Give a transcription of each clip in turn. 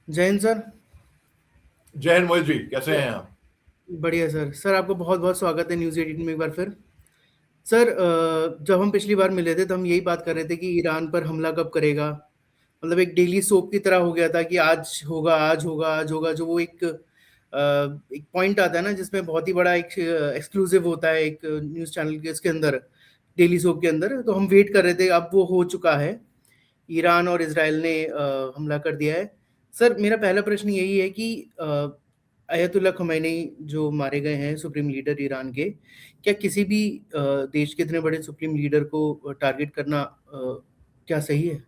जय हिंद सर। जय हिंद मोहित जी, कैसे हैं आप? बढ़िया सर। सर आपको बहुत बहुत स्वागत है न्यूज़ 18 में एक बार फिर। सर जब हम पिछली बार मिले थे तो हम यही बात कर रहे थे कि ईरान पर हमला कब करेगा। मतलब एक डेली सोप की तरह हो गया था कि आज होगा आज होगा आज होगा। जो वो एक पॉइंट आता है ना जिसमें बहुत ही बड़ा एक एक्सक्लूसिव होता है एक न्यूज़ चैनल के इसके अंदर, डेली सोप के अंदर। तो हम वेट कर रहे थे, अब वो हो चुका है। ईरान और इसराइल ने हमला कर दिया है। सर मेरा पहला प्रश्न यही है कि अयतुल्ला खमैनी जो मारे गए हैं, सुप्रीम लीडर ईरान के, क्या किसी भी देश के इतने बड़े सुप्रीम लीडर को टारगेट करना क्या सही है?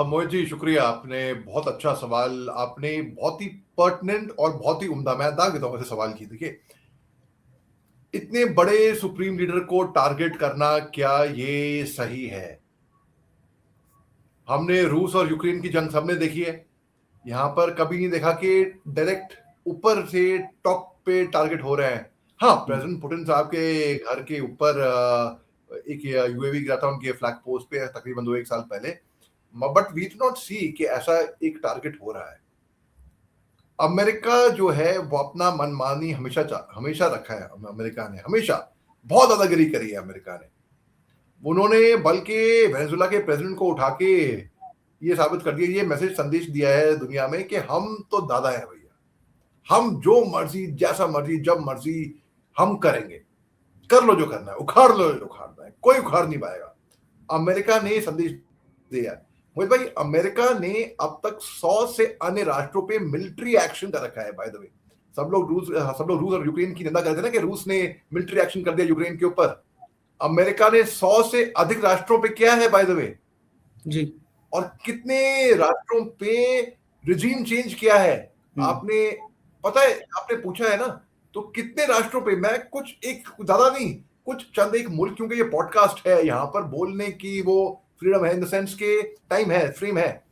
मोहित जी, शुक्रिया। आपने बहुत अच्छा सवाल, आपने बहुत ही पर्टिनेंट और बहुत ही उम्दा, मैं दाग देता हूं वैसे सवाल की। देखिए, इतने बड़े सुप्रीम लीडर को टारगेट करना क्या ये सही है? हमने रूस और यूक्रेन की जंग सबने देखी है। यहां पर कभी नहीं देखा कि डायरेक्ट ऊपर से टॉप पे टारगेट हो रहे हैं। हाँ, प्रेसिडेंट पुतिन साहब के घर के ऊपर एक यूएवी गिरा था उनके फ्लैग पोस्ट पे तकरीबन 2-1 साल पहले। बट वी डू नॉट सी कि ऐसा एक टारगेट हो रहा है। अमेरिका जो है वो अपना मनमानी हमेशा रखा है। अमेरिका ने हमेशा बहुत दादागिरी करी है। अमेरिका ने, उन्होंने बल्कि वेनेजुला के प्रेसिडेंट को उठा के ये साबित कर दिया, ये मैसेज संदेश दिया है दुनिया में कि हम तो दादा है भैया, हम जो मर्जी जैसा मर्जी जब मर्जी हम करेंगे, कर लो जो करना है, उखाड़ लो जो उखाड़ना है, कोई उखाड़ नहीं पाएगा। अमेरिका ने संदेश दिया है। मोहित भाई, अमेरिका ने अब तक 100 से अन्य राष्ट्रों पे मिलिट्री एक्शन कर रखा है। बाय द वे, सब लोग रूस और यूक्रेन की निंदा करते हैं ना कि रूस ने मिलिट्री एक्शन कर दिया यूक्रेन के ऊपर। अमेरिका ने 100 से अधिक राष्ट्रों पे किया है, बाय द वे। जी। और कितने राष्ट्रों पे रिजीम चेंज किया है हम्म। आपने, पता है? आपने पूछा है ना, तो कितने राष्ट्रों पे, मैं कुछ एक ज्यादा नहीं, कुछ चंद एक मुल्क, क्योंकि ये पॉडकास्ट है, यहां पर बोलने की वो फ्रीडम है, इन द सेंस के टाइम है, फ्रेम है।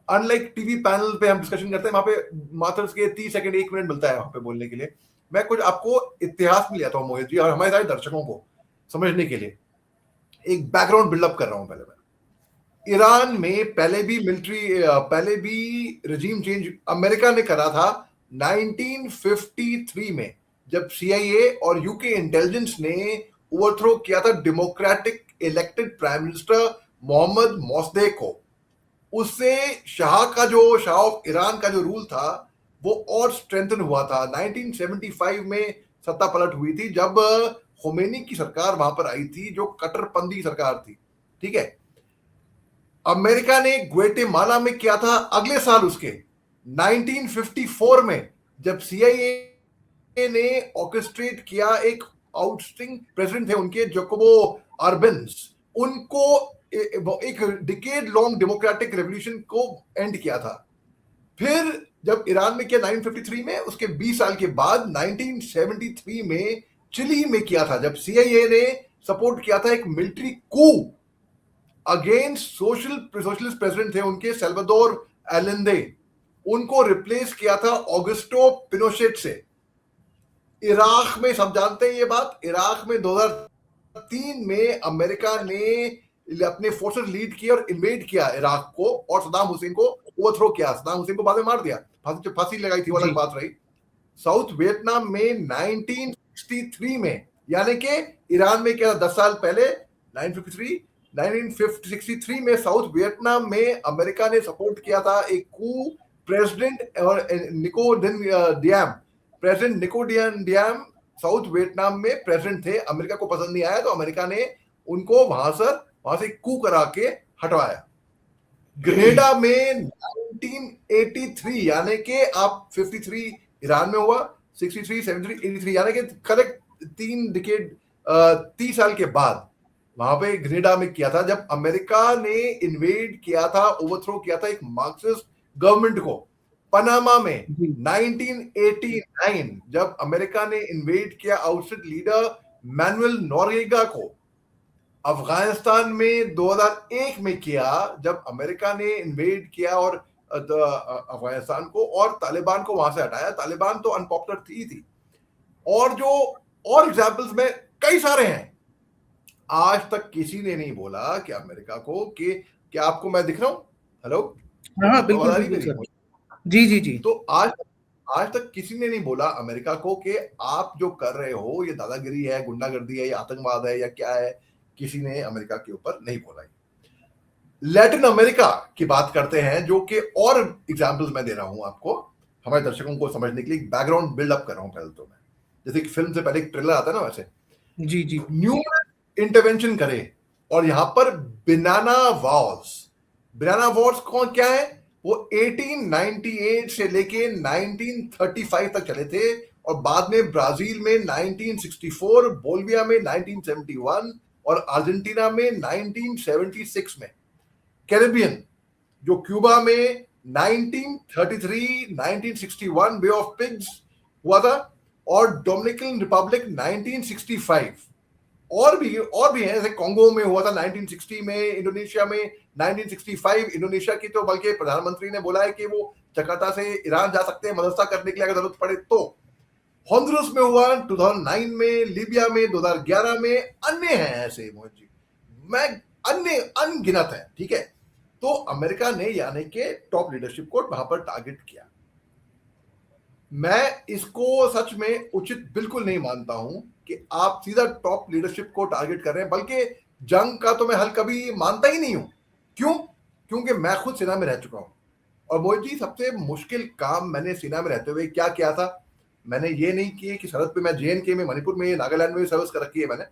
अनलाइक टीवी पैनल पे हम डिस्कशन करते हैं, वहां पे मात्र के 30 सेकंड 1 मिनट मिलता है वहां पे बोलने के लिए। मैं कुछ आपको इतिहास में ले आता हूँ मोहित जी, और हमारे सारे दर्शकों को समझने के लिए एक बैकग्राउंड बिल्डअप कर रहा हूं। पहले मैं, ईरान में पहले भी रिजीम चेंज अमेरिका ने करा था 1953 में, जब सीआईए और यूके इंटेलिजेंस ने ओवरथ्रो किया था democratic elected prime minister Mohammad Mossadegh को। उससे शाह ऑफ ईरान का जो रूल था वो और स्ट्रेंथन हुआ था। 1975 में सत्ता पलट हुई थी, जब खोमेनी की सरकार वहां पर आई थी, जो कट्टरपंथी सरकार थी। ठीक है। अमेरिका ने ग्वेटेमाला में किया था अगले साल उसके 1954 में, जब सीआईए ने ऑर्केस्ट्रेट किया, एक आउटस्टिंग प्रेसिडेंट थे उनके, जोकोबो अर्बेंस, उनको एक डिकेड लॉन्ग डेमोक्रेटिक रेवोल्यूशन को एंड किया था। फिर जब ईरान में किया 1953 में, उसके 20 साल के बाद 1973 में चिली में किया था, जब सीआईए ने सपोर्ट किया था एक मिलिट्री कू अगेंस्ट सोशलिस्ट प्रेसिडेंट थे उनके, सेल्वाडोर एलेंदे। उनको रिप्लेस किया था ऑगस्टो पिनोशेट से। इराक में सब जानते हैं ये बात, इराक में 2003 में अमेरिका ने अपने फोर्सेस लीड किए और इन्वेड किया इराक को, और सदाम हुसैन को ओवरथ्रो किया। सदाम हुसैन को बाद में मार दिया, फांसी लगाई थी, वो जी। अलग बात रही। साउथ वियतनाम में 1963 में, यानी कि ईरान में क्या 10 साल पहले, 1953 1963 में साउथ वियतनाम में अमेरिका ने सपोर्ट किया था एक कू। प्रेसिडेंट और निको डियाम प्रेसिडेंट निको डियाम साउथ वियतनाम में प्रेसिडेंट थे। अमेरिका को पसंद नहीं आया तो अमेरिका ने उनको वहां से कू करा के हटवाया। ग्रेनेडा में 1983, यानी कि आप 53 ईरान में हुआ, 63, 73, 83, यानी कि करेक्ट 3 डिकेड 30 साल के बाद वहां पे ग्रेनेडा में किया था, जब अमेरिका ने इन्वेड किया था, ओवरथ्रो किया था एक मार्क्सिस्ट गवर्नमेंट को। पनामा में जी। 1989, जब अमेरिका ने इन्वेड किया आउटस्टेट लीडर मैनुअल नोरेगा को। अफगानिस्तान में 2001 में किया, जब अमेरिका ने इन्वेड किया और अफगानिस्तान को और तालिबान को वहां से हटाया। तालिबान तो अनपॉपुलर थी। और जो और एग्जाम्पल्स में कई सारे हैं। आज तक किसी ने नहीं बोला कि अमेरिका को कि क्या आपको मैं दिख रहा हूं? हेलो, हाँ हाँ, आवाज बिल्कुल आ रही बिल्कुल मेरी? सर। जी जी जी। तो आज तक किसी ने नहीं बोला अमेरिका को कि आप जो कर रहे हो ये दादागिरी है, गुंडागर्दी है, या आतंकवाद है, या क्या है। किसी ने अमेरिका के ऊपर नहीं बोला। लैटिन अमेरिका की बात करते हैं, जो कि और एग्जांपल्स मैं दे रहा हूं आपको हमारे दर्शकों को समझने के लिए। बैकग्राउंड बिल्डअप कर रहा हूं पहले तो मैं, जैसे कि फिल्म से पहले एक ट्रेलर आता है ना, वैसे जी जी। न्यूमरस इंटरवेंशन करे। और यहां पर बनाना वॉर्स, बनाना वॉर्स कौन क्या है? वो 1898 से लेके 1935 तक चले थे, और बाद में ब्राजील में 1964, बोलिविया में 1971, और अर्जेंटीना में 1976 में। कैरेबियन, जो क्यूबा में 1933 1961 बे ऑफ पिग्स हुआ था, और डोमिनिकन रिपब्लिक 1965। और भी है, जैसे कॉन्गो में हुआ था 1960 में, इंडोनेशिया में 1965। इंडोनेशिया की तो बल्कि प्रधानमंत्री ने बोला है कि वो जकार्ता से ईरान जा सकते हैं मदरसा करने के लिए अगर जरूरत पड़े तो। हॉन्डुरस में हुआ 2009 में, लीबिया में 2011 में। अन्य हैं ऐसे मोहन जी, मैं अन्य अनगिनत है, ठीक है। तो अमेरिका ने यानी कि टॉप लीडरशिप को वहां पर टारगेट किया। मैं इसको सच में उचित बिल्कुल नहीं मानता हूं कि आप सीधा टॉप लीडरशिप को टारगेट कर रहे हैं, बल्कि जंग का तो मैं हल कभी मानता ही नहीं हूं। क्यों? क्योंकि मैं खुद सेना में रह चुका हूं। और मोदी जी, सबसे मुश्किल काम मैंने सेना में रहते हुए क्या किया था? मैंने ये नहीं किया कि सरहद पे मैं JNK में, मणिपुर में, नागालैंड में भी सर्विस कर रखी है मैंने।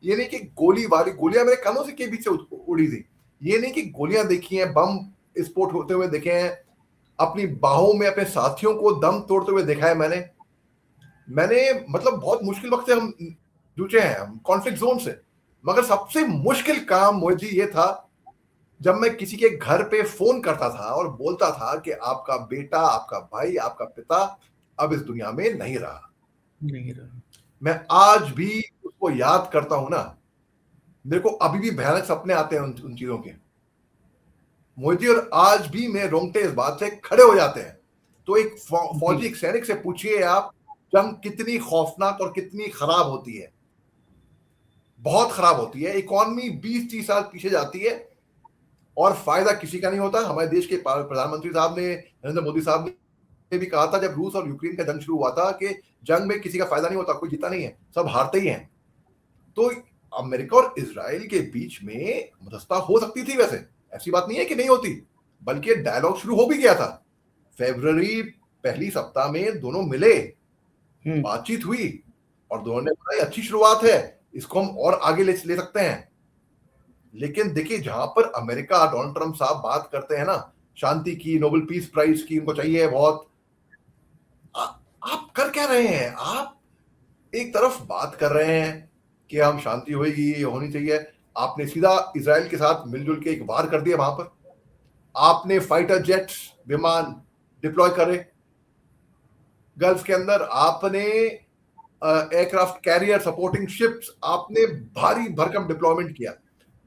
ये नहीं कि गोलियां मेरे कानों से के बीच से उड़ी थी। ये नहीं कि गोलियां देखी हैं, बम विस्फोट होते हुए देखे हैं, अपनी बाहों में अपने साथियों को दम तोड़ते हुए देखा है मैंने मतलब बहुत मुश्किल वक्त से हम जूझे हैं, हम कॉन्फ्लिक्ट जोन से। मगर सबसे मुश्किल काम मोदी ये था जब मैं किसी के घर पे फोन करता था और बोलता था कि आपका बेटा, आपका भाई, आपका पिता अब इस दुनिया में नहीं रहा। नहीं रहा। मैं आज भी उसको याद करता हूं ना, मेरे को अभी भी भयानक सपने आते हैं उन चीजों के मोदी, और आज भी मेरे रोंगटे इस बात से खड़े हो जाते हैं। तो एक फौजी, एक सैनिक से पूछिए आप, जंग कितनी खौफनाक और कितनी खराब होती है। बहुत खराब होती है। इकोनॉमी 20-30 साल पीछे जाती है और फायदा किसी का नहीं होता। हमारे देश के प्रधानमंत्री साहब ने, नरेंद्र मोदी साहब ने भी कहा था जब रूस और यूक्रेन का जंग शुरू हुआ था कि जंग में किसी का फायदा नहीं होता, कोई जीता नहीं है, सब हारते ही हैं। तो अमेरिका और इजराइल के बीच में मध्यस्थता हो सकती थी, वैसे ऐसी बात नहीं है कि नहीं होती, बल्कि डायलॉग शुरू हो भी गया था। फरवरी पहली सप्ताह में दोनों मिले, बातचीत हुई, और दोनों ने बोला अच्छी शुरुआत है, इसको हम और आगे ले सकते हैं। लेकिन देखिए, जहां पर अमेरिका, डोनाल्ड ट्रंप साहब बात करते हैं ना शांति की, नोबेल पीस प्राइज की उनको चाहिए बहुत, आप कर क्या रहे हैं? आप एक तरफ बात कर रहे हैं कि हम शांति होगी, होनी चाहिए, आपने सीधा इजराइल के साथ मिलजुल के एक वार कर दिया। वहां पर आपने फाइटर जेट्स, विमान डिप्लॉय करे गल्फ के अंदर, आपने एयरक्राफ्ट कैरियर, सपोर्टिंग शिप्स, आपने भारी भरकम डिप्लॉयमेंट किया।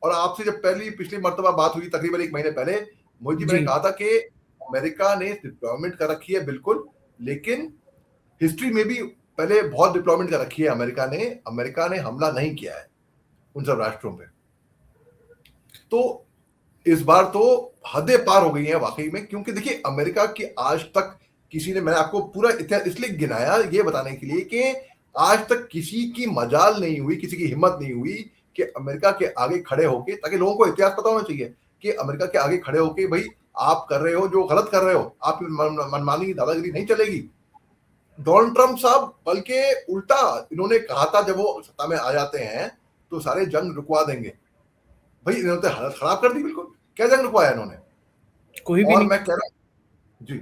और आपसे जब पिछली मर्तबा बात हुई तकरीबन 1 महीने पहले, मोदी मैंने कहा था कि अमेरिका ने डिप्लॉयमेंट कर रखी है बिल्कुल, लेकिन हिस्ट्री में भी पहले बहुत डिप्लॉयमेंट कर रखी है अमेरिका ने हमला नहीं किया है उन सब राष्ट्रों पे। तो इस बार तो हदें पार हो गई हैं वाकई में, क्योंकि देखिए अमेरिका की आज तक किसी ने, मैंने आपको पूरा इतिहास इसलिए गिनाया ये बताने के लिए कि आज तक किसी की मजाल नहीं हुई, किसी की हिम्मत नहीं हुई कि अमेरिका के आगे खड़े होके, ताकि लोगों को इतिहास पता होना चाहिए कि अमेरिका के आगे खड़े होके भाई आप कर रहे हो जो गलत कर रहे हो, आपकी मनमानी दादागिरी नहीं चलेगी। डोनाल्ड ट्रंप साहब बल्कि उल्टा इन्होंने कहा था जब वो सत्ता में आ जाते हैं तो सारे जंग रुकवा देंगे। भाई इन्होंने तो हालत खराब कर दी बिल्कुल। क्या जंग रुकवाया इन्होंने? कोई भी और नहीं। मैं कह रहा हूँ जी,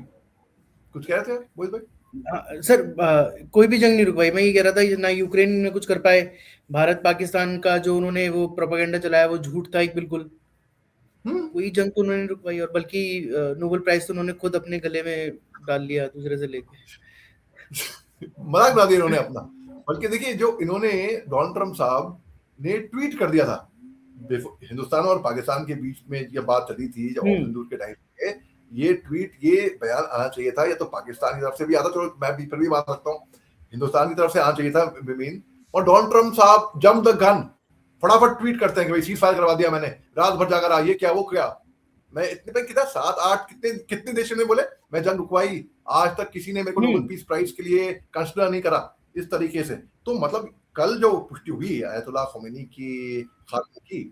कुछ कह रहे थे मोहित भाई? सर, कोई भी जंग नहीं रुकवाई। मैं ये कह रहा था ना यूक्रेन में कुछ कर पाए। भारत पाकिस्तान का जो उन्होंने वो प्रोपेगेंडा चलाया वो झूठ था एक बिल्कुल। कोई जंग तो उन्होंने रुकवाई, और बल्कि नोबेल प्राइज तो उन्होंने खुद अपने गले में डाल लिया दूसरे से लेके। मजाक बना दिया इन्होंने अपना। बल्कि देखिए, जो इन्होंने, डोनाल्ड ट्रंप साहब ने ट्वीट कर दिया था हिंदुस्तान और पाकिस्तान के बीच में जब बात चली थी, जब सिंदूर के टाइम पे, ये ट्वीट, ये बयान आना चाहिए था, या तो पाकिस्तान की तरफ से भी आता, चलो मैं भी फिर भी मान सकता हूँ, हिंदुस्तान की तरफ से आना चाहिए था मीन। और डोनाल्ड ट्रंप साहब जंप द गन, फटाफट ट्वीट करते हैं कि भाई सीज फायर करवा दिया मैंने, रात भर जाकर ये क्या वो क्या। मैं इतने पे कितना 7-8 कितने कितने देशों ने बोले मैं जंग रुकवाई, आज तक किसी ने मेरे को नोबेल पीस प्राइज के लिए कंसिडर नहीं करा इस तरीके से। तो मतलब कल जो पुष्टि हुई अयतुल्लाह खोमेनी की खात्मे की,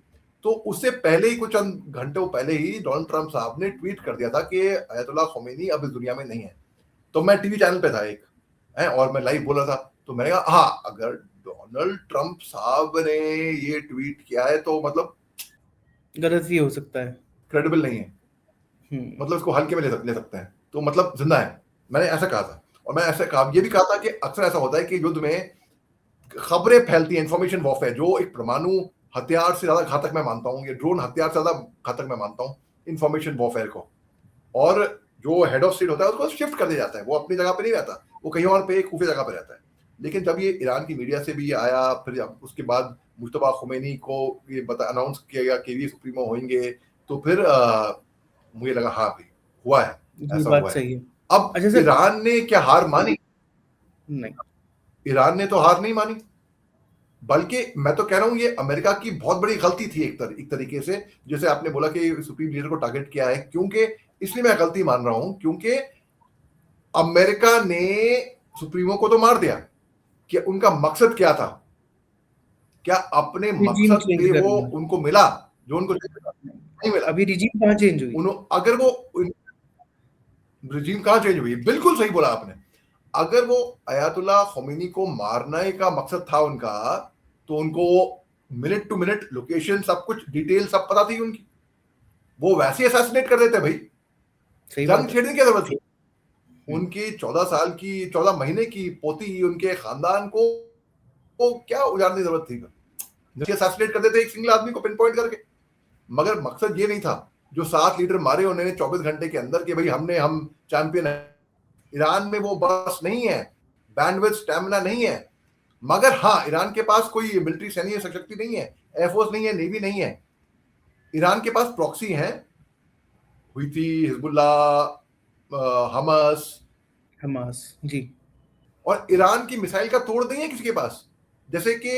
तो उससे पहले ही कुछ चंद घंटों पहले ही डोनाल्ड ट्रंप साहब ने ट्वीट कर दिया था कि अयतुल्लाह खोमेनी अब इस दुनिया में नहीं है। तो मैं टीवी चैनल पे था एक है और मैं लाइव बोल रहा था, तो मैंने कहा हाँ अगर डोनाल्ड ट्रंप साहब ने ये ट्वीट किया है तो मतलब गलत भी हो सकता है, क्रेडिबल नहीं है, मतलब इसको हल्के में ले सकते हैं, तो मतलब जिंदा है। मैंने ऐसा कहा था और मैं ऐसा कहा ये भी कहा था कि अक्सर ऐसा होता है कि युद्ध में खबरें फैलती हैं, इंफॉर्मेशन वॉरफेयर, जो एक परमाणु हथियार से ज्यादा घातक मैं मानता हूँ, ये ड्रोन हथियार से ज्यादा घातक मैं मानता हूँ इंफॉर्मेशन वॉरफेयर को। और जो हेड ऑफ स्टेट होता है उसको शिफ्ट कर दिया जाता है, वो अपनी जगह पे नहीं रहता, वो कहीं और पे खुफिया जगह पे रहता है। लेकिन जब ये ईरान की मीडिया से भी आया, फिर उसके बाद मुश्तबा खुमैनी को ये अनाउंस किया गया कि ये सुप्रीमो होंगे, तो फिर मुझे लगा हाँ भाई हुआ है, ये ऐसा बात हुआ है। सही है। अब अच्छा सर, ईरान ने क्या हार मानी? नहीं, ईरान ने तो हार नहीं मानी, बल्कि मैं तो कह रहा हूं ये अमेरिका की बहुत बड़ी गलती थी एक तरीके से। जैसे आपने बोला कि सुप्रीम लीडर को टारगेट किया है, क्योंकि इसलिए मैं गलती मान रहा हूं क्योंकि अमेरिका ने सुप्रीमो को तो मार दिया, कि उनका मकसद क्या था? क्या अपने रिजीम मकसद चेंज पे वो करना। उनको मिला जो उनको नहीं मिला? अभी रिजीम कहाँ चेंज हुई? अगर वो रिजीम कहां चेंज हुई, बिल्कुल सही बोला आपने। अगर वो अयातुल्लाह खोमेनी को मारने का मकसद था उनका, तो उनको मिनट टू मिनट लोकेशन सब कुछ डिटेल सब पता थी उनकी, वो वैसे असैसिनेट कर देते भाई, सही जंग बात है। छेड़ने की जरूरत थी। उनकी 14 महीने की पोती, उनके खानदान को क्या उजाड़ने की जरूरत थी? असैसिनेट कर देते एक सिंगल आदमी को पिन पॉइंट करके। मगर मकसद ये नहीं था जो 7 लीडर मारे उन्होंने 24 घंटे के अंदर, कि भाई हम चैंपियन है। ईरान में वो बस नहीं है, बैंडविड्थ स्टैमिना नहीं है। मगर हाँ, ईरान के पास कोई मिलिट्री सैन्य शक्ति नहीं है, एयरफोर्स नहीं है, नेवी नहीं है। ईरान के पास प्रॉक्सी है, हुईथी, हिजबुल्ला, हमास, हमास जी। और ईरान की मिसाइल का तोड़ नहीं है किसी के पास, जैसे कि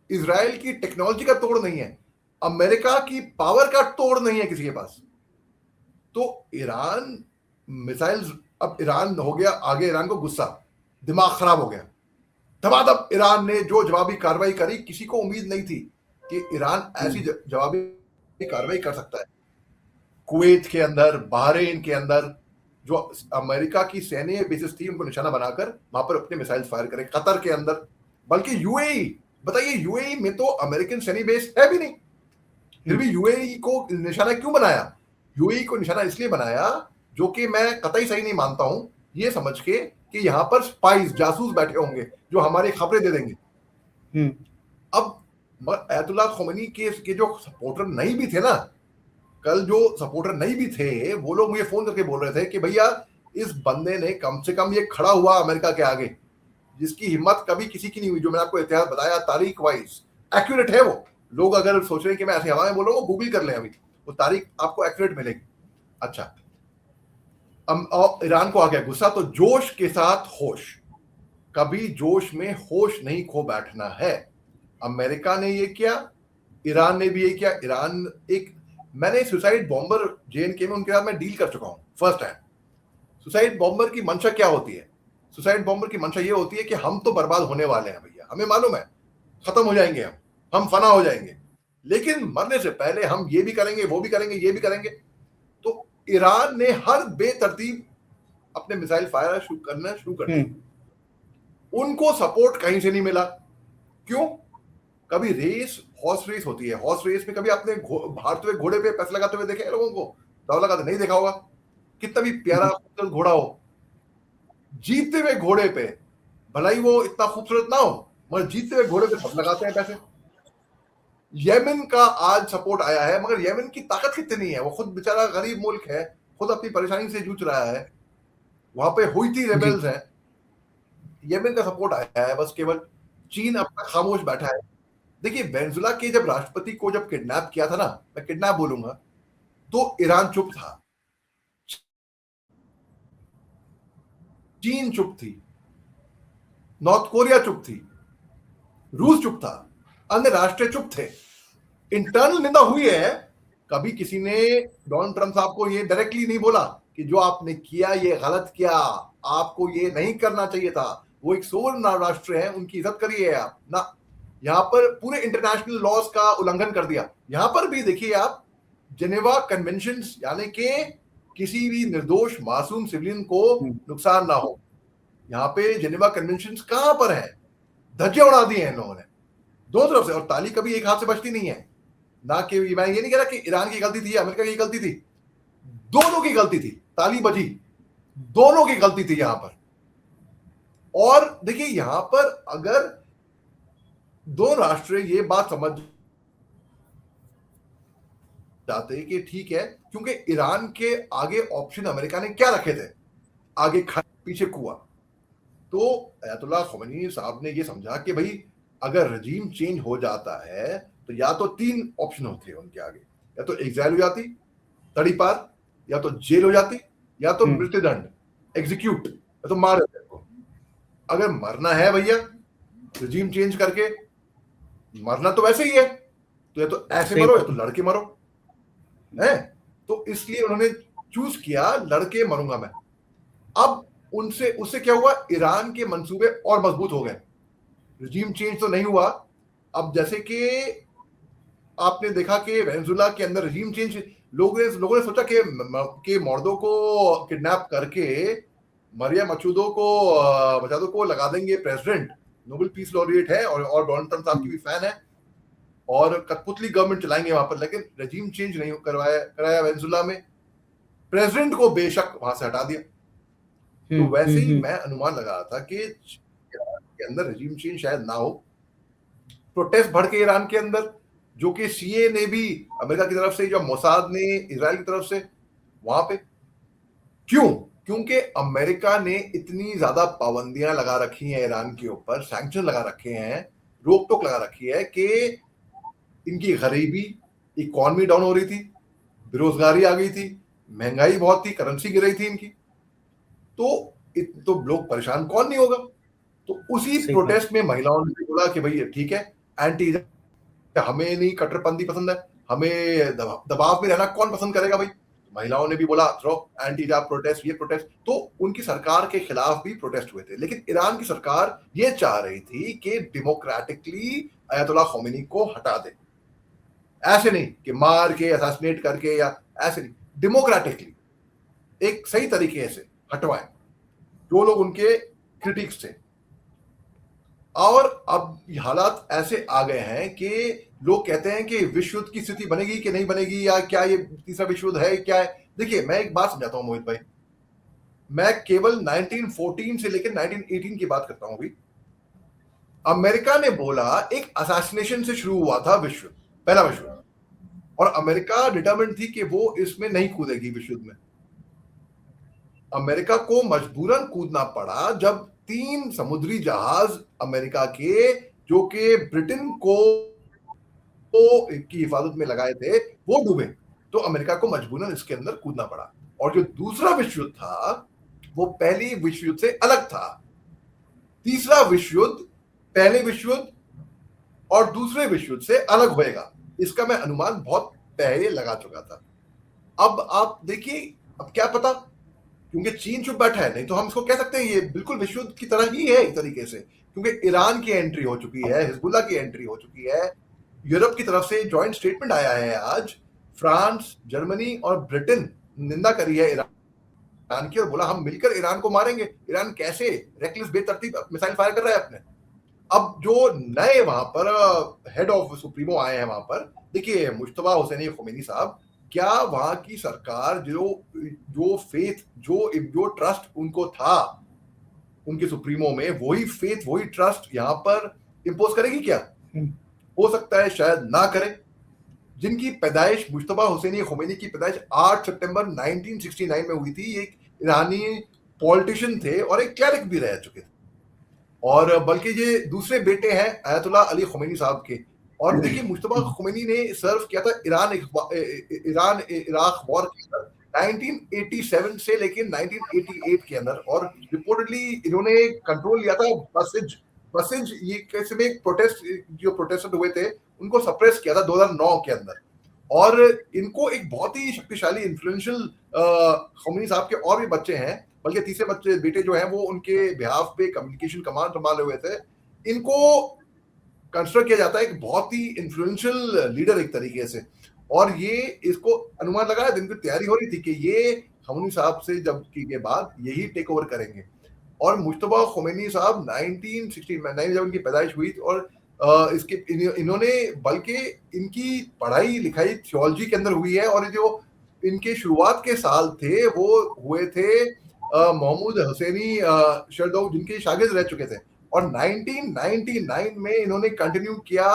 इजराइल की टेक्नोलॉजी का तोड़ नहीं है, अमेरिका की पावर का तोड़ नहीं है किसी के पास। तो ईरान मिसाइल्स, अब ईरान हो गया आगे, ईरान को गुस्सा, दिमाग खराब हो गया, धमाधम ईरान ने जो जवाबी कार्रवाई करी। किसी को उम्मीद नहीं थी कि ईरान ऐसी जवाबी कार्रवाई कर सकता है। कुवैत के अंदर, बहरीन के अंदर जो अमेरिका की सैन्य बेसिस थी, उनको निशाना बनाकर वहां पर अपने मिसाइल फायर करे। कतर के अंदर, बल्कि यूएई, बताइए यूएई में तो अमेरिकन सैन्य बेस है भी नहीं, फिर भी यूएई को निशाना क्यों बनाया? यूएई को निशाना इसलिए बनाया, जो कि मैं कतई सही नहीं मानता हूं, ये समझ के कि यहां पर स्पाइस, जासूस बैठे होंगे जो हमारी खबरें दे देंगे। अब अयतुल्लाह खोमेनी के जो सपोर्टर नहीं भी थे ना, कल जो सपोर्टर नहीं भी थे, वो लोग मुझे फोन करके बोल रहे थे कि भैया इस बंदे ने कम से कम ये खड़ा हुआ अमेरिका के आगे, जिसकी हिम्मत कभी किसी की नहीं हुई। जो मैंने आपको इतिहास बताया, तारीख वाइज एक्यूरेट है वो। लोग अगर सोच रहे हैं कि मैं ऐसे हवा में बोल रहा हूँ, गूगल कर ले, अभी वो तारीख आपको एक्यूरेट मिलेगी। अच्छा, ईरान को आ गया गुस्सा, तो जोश के साथ होश, कभी जोश में होश नहीं खो बैठना है। अमेरिका ने ये किया, ईरान ने भी ये किया। ईरान एक, मैंने सुसाइड बॉम्बर जेएनके में उनके साथ मैं डील कर चुका हूं फर्स्ट हैंड। सुसाइड बॉम्बर की मंशा क्या होती है? सुसाइड बॉम्बर की मंशा ये होती है कि हम तो बर्बाद होने वाले हैं भैया, हमें मालूम है खत्म हो जाएंगे, हम फना हो जाएंगे, लेकिन मरने से पहले हम ये भी करेंगे, वो भी करेंगे, ये भी करेंगे। तो ईरान ने हर बेतरतीब अपने मिसाइल फायर करना शुरू कर दिया। उनको सपोर्ट कहीं से नहीं मिला। क्यों? कभी रेस, हॉर्स रेस होती है, हॉर्स रेस में कभी आपने हारते हुए घोड़े पे पैसे लगाते हुए देखे लोगों को? दाव लगाते नहीं देखा होगा। कितना भी प्यारा खूबसूरत घोड़ा हो, जीतते हुए घोड़े पे, भला ही वो इतना खूबसूरत ना हो, मगर जीतते हुए घोड़े पे सब लगाते हैं पैसे। येमेन का आज सपोर्ट आया है, मगर येमेन की ताकत कितनी है? वो खुद बेचारा गरीब मुल्क है, खुद अपनी परेशानी से जूझ रहा है, वहां पे हुईथी रेबेल्स हैं, येमेन का सपोर्ट आया है बस केवल। चीन अपना खामोश बैठा है। देखिए, वेनेजुला के जब राष्ट्रपति को जब किडनैप किया था ना, मैं किडनैप बोलूंगा, तो ईरान चुप था, चीन चुप थी, नॉर्थ कोरिया चुप थी, रूस चुप था, अन्य राष्ट्र चुप थे। इंटरनल निंदा हुई है, कभी किसी ने डोनाल्ड ट्रंप साहब को ये डायरेक्टली नहीं बोला कि जो आपने किया ये गलत किया, आपको ये नहीं करना चाहिए था, वो एक सोवरेन राष्ट्र है, उनकी इज्जत करिए आप ना। यहाँ पर पूरे इंटरनेशनल लॉज का उल्लंघन कर दिया। यहाँ पर भी देखिए आप, जेनेवा कन्वेंशंस, यानी कि किसी भी निर्दोष मासूम सिविलियन को नुकसान ना हो, यहाँ पे जेनेवा कन्वेंशंस कहां पर है? धज्जियां उड़ा दी हैं इन लोगों ने दोनों तरफ से, और ताली कभी एक हाथ से बचती नहीं है ना। कि मैं ये नहीं कह रहा कि ईरान की गलती थी, अमेरिका की गलती थी, दोनों की गलती थी, ताली बजी, दोनों की गलती थी यहां पर। और देखिए यहां पर अगर दो राष्ट्र ये बात समझ जाते कि ठीक है, क्योंकि ईरान के आगे ऑप्शन अमेरिका ने क्या रखे थे, आगे पीछे कुआं। तो अयतुल्लाह ख़ोमेनी साहब ने ये समझा कि भाई अगर रजीम चेंज हो जाता है तो या तो 3 ऑप्शन होते हैं उनके आगे, या तो एग्जाइल हो जाती, तड़ी पार, या तो जेल हो जाती, या तो मृत्युदंड, एग्जीक्यूट, या तो मार देते को। अगर मरना है भैया रजीम चेंज करके, मरना तो वैसे ही है, तो या तो ऐसे मरो या तो लड़के मरो है। तो इसलिए उन्होंने चूज किया लड़के मरूंगा मैं। अब उनसे उससे क्या हुआ, ईरान के मंसूबे और मजबूत हो गए। रजीम चेंज तो नहीं हुआ। अब जैसे कि आपने देखा कि वेनेजुएला के अंदर रजीम चेंज, लोगों ने सोचा कि मर्दों को किडनैप करके मरिया मचूदो को लगा देंगे प्रेसिडेंट, नोबेल पीस लॉरिएट है और डोनाल्ड ट्रंप साहब की भी फैन है, और कठपुतली गवर्नमेंट चलाएंगे वहां पर। लेकिन रजीम चेंज नहीं कराया वेनेजुएला में, प्रेसिडेंट को बेशक वहां से हटा दिया। तो वैसे ही मैं अनुमान लगा रहा था कि के अंदर रजीम चेंज शायद ना हो। प्रोटेस्ट बढ़ के ईरान के अंदर, जो कि सीए ने भी अमेरिका की तरफ से, जो मोसाद ने इजराइल की तरफ से, वहां पे क्यों? क्योंकि अमेरिका ने इतनी ज्यादा पाबंदियां लगा रखी हैं ईरान के ऊपर, सैंक्शन लगा रखे हैं, रोक टोक लगा रखी है कि इनकी गरीबी, इकोनॉमी डाउन हो रही थी, बेरोजगारी आ गई थी, महंगाई बहुत थी, करेंसी गिर रही थी इनकी। तो लोग परेशान कौन नहीं होगा। तो उसी प्रोटेस्ट में महिलाओं ने बोला कि भाई ठीक है, एंटी, हमें नहीं कट्टरपंथी पसंद है, हमें दबाव में रहना कौन पसंद करेगा भाई। महिलाओं ने भी बोला चलो एंटी हिजाब प्रोटेस्ट, ये प्रोटेस्ट। तो उनकी सरकार के खिलाफ भी प्रोटेस्ट हुए थे। लेकिन ईरान की सरकार ये चाह रही थी कि डेमोक्रेटिकली अयतुल्लाह ख़ोमेनी को हटा दे, ऐसे नहीं कि मार के असैसिनेट करके, या ऐसे नहीं, डेमोक्रेटिकली एक सही तरीके से हटवाएं जो लोग उनके क्रिटिक्स थे। और अब हालात ऐसे आ गए हैं कि लोग कहते हैं कि विश्व युद्ध की स्थिति बनेगी कि नहीं बनेगी, या क्या ये तीसरा विश्व युद्ध है क्या है। देखिए मैं एक बात समझाता हूं मोहित भाई, मैं केवल 1914 से लेकर 1918 की बात करता हूं। अभी अमेरिका ने बोला, एक असैसिनेशन से शुरू हुआ था विश्व, पहला विश्व, और अमेरिका डिटरमिन्ड थी कि वो इसमें नहीं कूदेगी विश्व युद्ध में। अमेरिका को मजबूरन कूदना पड़ा जब 3 समुद्री जहाज अमेरिका के, जो कि ब्रिटेन को की हिफाजत में लगाए थे, वो डूबे। तो अमेरिका को मजबूरन इसके अंदर कूदना पड़ा। और जो दूसरा विश्व युद्ध था वो पहली विश्व युद्ध से अलग था। तीसरा विश्व युद्ध पहले विश्व युद्ध और दूसरे विश्व युद्ध से अलग होएगा, इसका मैं अनुमान बहुत पहले लगा चुका था। अब आप देखिए, अब क्या पता, क्योंकि चीन चुप बैठा है, नहीं तो हम इसको कह सकते हैं ये बिल्कुल विश्व युद्ध की तरह ही है एक तरीके से, क्योंकि ईरान की एंट्री हो चुकी है, हिजबुल्लाह की एंट्री हो चुकी है, यूरोप की तरफ से जॉइंट स्टेटमेंट आया है आज। फ्रांस, जर्मनी और ब्रिटेन निंदा करी है ईरान की और बोला हम मिलकर ईरान को मारेंगे। ईरान कैसे रेकलेस बेतरतीब मिसाइल फायर कर रहा है अपने। अब जो नए वहां पर हेड ऑफ सुप्रीमो आए हैं वहां पर, देखिए मुश्तबा हुसैनी ख़ुमैनी साहब, क्या वहां की सरकार जो फेथ, जो ट्रस्ट उनको था उनके सुप्रीमो में, वही फेथ, वही ट्रस्ट यहां पर इंपोज करेगी क्या? हो सकता है शायद ना करे। जिनकी पैदाइश, मुश्तबा हुसैनी ख़ुमैनी की पैदाइश 8 सितंबर 1969 में हुई थी, एक ईरानी पॉलिटिशियन थे और एक क्लरिक भी रह चुके थे, और बल्कि ये दूसरे बेटे हैं अयतुल्लाह अली ख़ुमैनी साहब के। और देखिए मुश्तबा ख़ुमैनी ने सर्व किया था ईरान इराक वॉर के अंदर 1987 से लेकर 1988 के अंदर, और रिपोर्टेडली इन्होंने कंट्रोल लिया था बसिज ये कैसे में प्रोटेस्ट, जो प्रोटेस्ट हुए थे उनको सप्रेस किया था 2009 के अंदर। और इनको एक बहुत ही शक्तिशाली इन्फ्लुएंशियल ख़ोमेनी साहब के और भी बच्चे हैं, बल्कि तीसरे बच्चे बेटे जो हैं वो उनके बिहाफ पे कम्युनिकेशन कमांड संभाले हुए थे। इनको कंसिडर किया जाता है एक बहुत ही इन्फ्लुएंशियल लीडर एक तरीके से, और ये इसको अनुमान लगाया, दिन की तैयारी हो रही थी कि ये ख़ामेनी साहब से जब के बाद यही टेक ओवर करेंगे। और मुज्तबा ख़ुमैनी साहब 1969 जब इनकी पैदाइश हुई और इसके इन्होंने बल्कि इनकी पढ़ाई लिखाई थियोलॉजी के अंदर हुई है, और जो इनके शुरुआत के साल थे वो हुए थे मोहम्मद हुसैनी शरदौ जिनके शागिर्द रह चुके थे, और 1999 में इन्होंने कंटिन्यू किया।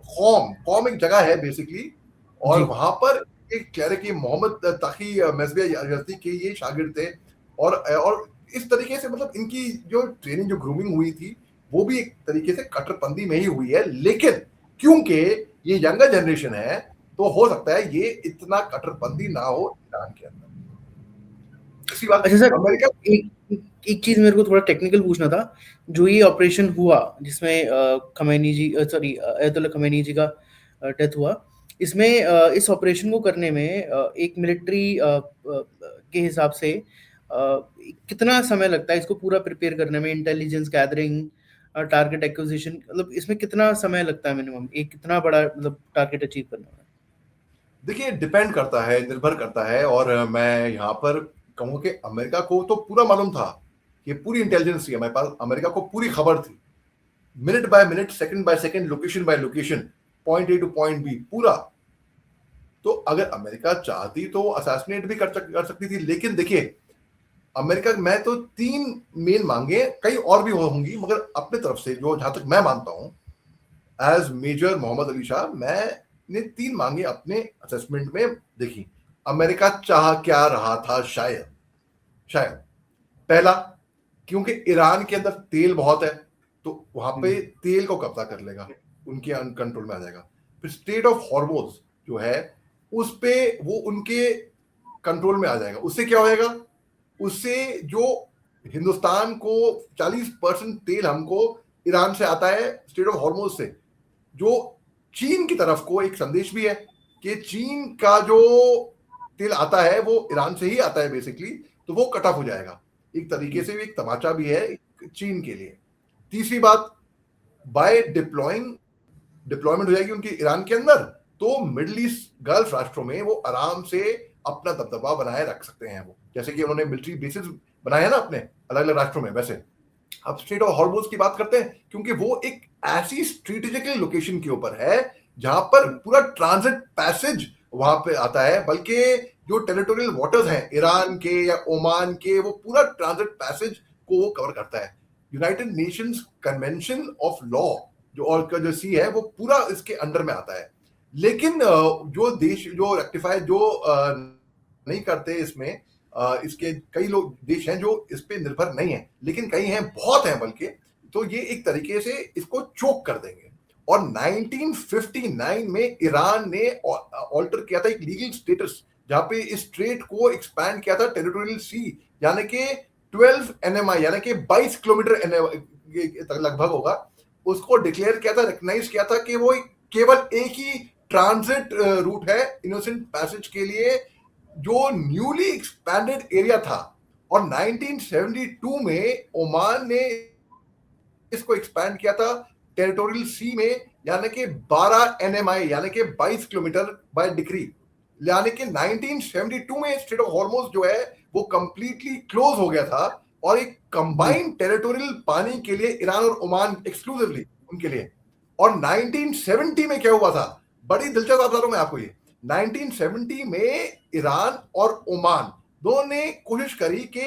कौम एक जगह है बेसिकली, और जी। वहां पर एक क्लरिक मोहम्मद तकी मजबिया यजदी के ये शागिर्द थे, और इस तरीके से मतलब इनकी जो ट्रेनिंग जो ग्रूमिंग हुई थी वो भी एक तरीके से कट्टरपंथी में ही हुई है, लेकिन क्योंकि ये यंगर जनरेशन है तो हो सकता है ये इतना कट्टरपंथी ना हो ईरान के अंदर। इसी बात अच्छा सर, अमेरिका एक चीज़ मेरे को थोड़ा टेक्निकल पूछना था। जो ये ऑपरेशन हुआ जिसमें खमैनी जी सॉरी अयतुल्ला खमैनी जी का डेथ हुआ, इसमें इस ऑपरेशन को करने में एक मिलिट्री के हिसाब से कितना समय लगता है इसको पूरा प्रिपेयर करने में? इंटेलिजेंस गैदरिंग, टारगेट एक्विजिशन, मतलब इसमें कितना समय लगता है मिनिमम एक कितना बड़ा मतलब टारगेट अचीव करने में? देखिए डिपेंड करता है, निर्भर करता है, और मैं यहाँ पर कहूँ कि अमेरिका को तो पूरा मालूम था कि पूरी इंटेलिजेंस थी हमारे पास, अमेरिका को पूरी खबर थी, minute by minute, second by second, location by location, point A to point B पूरा। तो अगर अमेरिका चाहती तो असैसिनेट भी कर सकती थी, लेकिन देखिए अमेरिका मैं तो 3 मेन मांगे, कई और भी होंगी, मगर अपने तरफ से जो जहां तक मैं मानता हूं एज मेजर मोहम्मद अली शाह, मैंने 3 मांगे अपने असेसमेंट में देखी। अमेरिका चाह क्या रहा था? शायद शायद पहला, क्योंकि ईरान के अंदर तेल बहुत है तो वहां पे तेल को कब्जा कर लेगा, उनके कंट्रोल में आ जाएगा। फिर स्टेट ऑफ हॉर्मोज जो है उस पे वो उनके कंट्रोल में आ जाएगा। उससे क्या होएगा? उससे जो हिंदुस्तान को 40% तेल हमको ईरान से आता है स्टेट ऑफ हॉर्मोज से, जो चीन की तरफ को एक संदेश भी है कि चीन का जो तेल आता है वो ईरान से ही आता है बेसिकली, तो वो कट ऑफ हो जाएगा। एक तरीके से एक तमाचा भी है चीन के लिए। तीसरी बात, बाय डिप्लॉयमेंट हो जाएगी उनकी ईरान के अंदर, तो मिडिल ईस्ट गल्फ राष्ट्रों में वो आराम से अपना दबदबा बनाए रख सकते हैं। वो जैसे कि उन्होंने मिलिट्री बेसिस बनाए हैं ना अपने अलग अलग राष्ट्रों में, वैसे अब स्ट्रेट ऑफ हॉर्मोज की बात करते हैं क्योंकि वो एक ऐसी स्ट्रेटेजिकल लोकेशन के ऊपर है जहां पर पूरा ट्रांजिट पैसेज वहां पे आता है, बल्कि जो टेरिटोरियल वाटर्स हैं ईरान के या ओमान के, वो पूरा ट्रांजिट पैसेज को वो कवर करता है। United Nations convention of law जो और का जो सी है वो पूरा इसके अंडर में आता है। लेकिन जो देश जो रेक्टिफाई जो नहीं करते इसमें, इसके कई लोग देश हैं जो इस पे निर्भर नहीं है, लेकिन कई हैं, बहुत हैं बल्कि, तो ये एक तरीके से इसको चोक कर देंगे। और 1959 में ईरान ने ऑल्टर किया था एक लीगल स्टेटस जहां पे इस स्ट्रेट को एक्सपैंड किया था, टेरिटोरियल सी, यानी कि 12 एनएमआई यानी कि 22 किलोमीटर तक लगभग होगा, उसको डिक्लेयर किया था, रिकग्नाइज किया था कि वो केवल एक ही ट्रांजिट रूट है इनोसेंट पैसेज के लिए, जो न्यूली एक्सपैंडेड एरिया था। और 1972 में ओमान ने इसको एक्सपैंड किया था टेरिटोरियल सी में, यानी कि 12 एनएमआई यानी कि 22 किलोमीटर बाय डिक्री, यानी कि 1972 में स्ट्रेट ऑफ हॉर्मोज जो है वो कंप्लीटली क्लोज हो गया था, और एक कंबाइंड टेरिटोरियल पानी के लिए ईरान और ओमान एक्सक्लूसिवली उनके लिए। और 1970 में क्या हुआ था, बड़ी दिलचस्प बता रहा हूं मैं आपको ये, 1970 में ईरान और ओमान दोनों ने कोशिश करी कि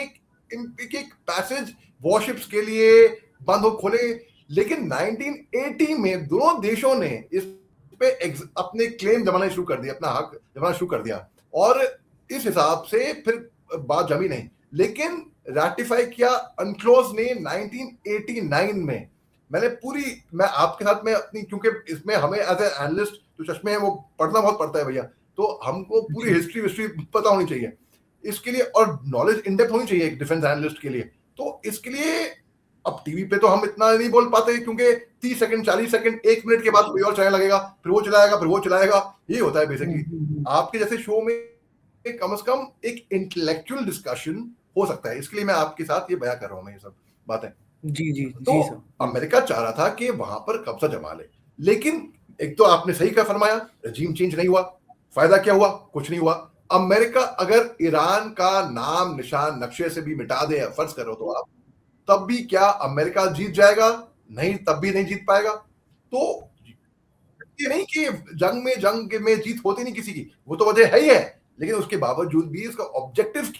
एक पैसेज वॉरशिप्स के लिए बंद हो खोले, लेकिन 1980 में दोनों देशों ने इस पे अपने क्लेम जमाना शुरू कर दिया, अपना हक जमाना शुरू कर दिया, और इस हिसाब से फिर बात जमी नहीं। लेकिन रैटिफाई किया अनक्लोज ने 1989 में। मैं आपके साथ में अपनी, क्योंकि इसमें हमें एज ए एनालिस्ट जो चश्मे हैं वो पढ़ना बहुत पड़ता है भैया, तो हमको पूरी हिस्ट्री पता होनी चाहिए इसके लिए, और नॉलेज इन डेप्थ होनी चाहिए एक डिफेंस एनालिस्ट के लिए। तो इसके लिए अब टीवी पे तो हम इतना नहीं बोल पाते क्योंकि 30 सेकंड 40 सेकंड 1 मिनट के बाद कोई और चैनल लगेगा, फिर वो चलाएगा, ये होता है बेसिकली। आपके जैसे शो में कम से कम एक इंटेलेक्चुअल डिस्कशन हो सकता है, इसके लिए मैं आपके साथ ये बयां कर रहा हूं मैं ये सब बातें। तो सर। अमेरिका चाह रहा था कि वहां पर कब्जा जमा ले, लेकिन एक तो आपने सही का फरमाया, रजीम चेंज नहीं हुआ, फायदा क्या हुआ? कुछ नहीं हुआ। अमेरिका अगर ईरान का नाम निशान नक्शे से भी मिटा दे, फर्ज करो तो आप, तब भी क्या अमेरिका जीत जाएगा? नहीं, तब भी नहीं जीत पाएगा। तो ये नहीं कि जंग में जीत होती नहीं किसी की, वो तो वजह है ही है, लेकिन उसके बावजूद भी इसका ऑब्जेक्टिव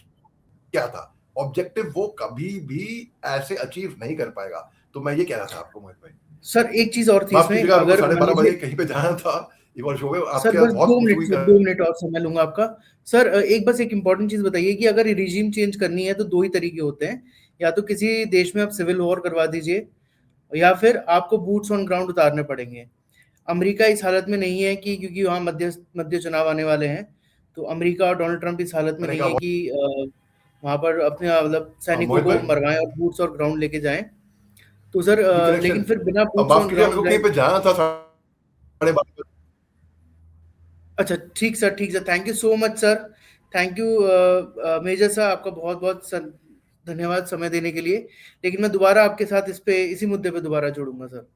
क्या था? ऑब्जेक्टिव वो कभी भी ऐसे अचीव नहीं कर पाएगा। तो मैं ये कह रहा था आपको मोहित भाई। सर एक चीज और थी माफ इसमें, कीजिएगा, अगर 12:30 बजे कहीं पे जाना था, एक और शो में सर आपके बस साथ बहुत 2 खुशी मिनट हुई। सर, 2 मिनट और समय लूंगा आपका। सर एक इम्पोर्टेंट चीज बताइए कि अगर रिजीम चेंज करनी है तो 2 ही तरीके होते हैं, या तो किसी देश में आप सिविल वॉर करवा दीजिए, या फिर आपको बूट्स ऑन ग्राउंड उतारने पड़ेंगे। अमेरिका इस हालत में नहीं है कि, क्योंकि वहाँ मध्य चुनाव आने वाले हैं, तो अमेरिका और डोनाल्ड ट्रंप इस हालत में मैंने नहीं है कहा कि वहाँ पर अपने मतलब सैनिकों मोहित को भाई मरवाएं और बूट्स और ग्राउंड लेके जाएं। तो सर की लेकिन कनेक्शन, फिर बिना अब बूट्स माफ ऑन कीजिएगा मेरे ग्राउंड को कहीं पे जाना था 12:30। अच्छा ठीक sir, thank you so much sir, thank you major sir, आपका बहुत बहुत धन्यवाद समय देने के लिए। लेकिन मैं दोबारा आपके साथ इस पे इसी मुद्दे पे दोबारा जुड़ूंगा सर।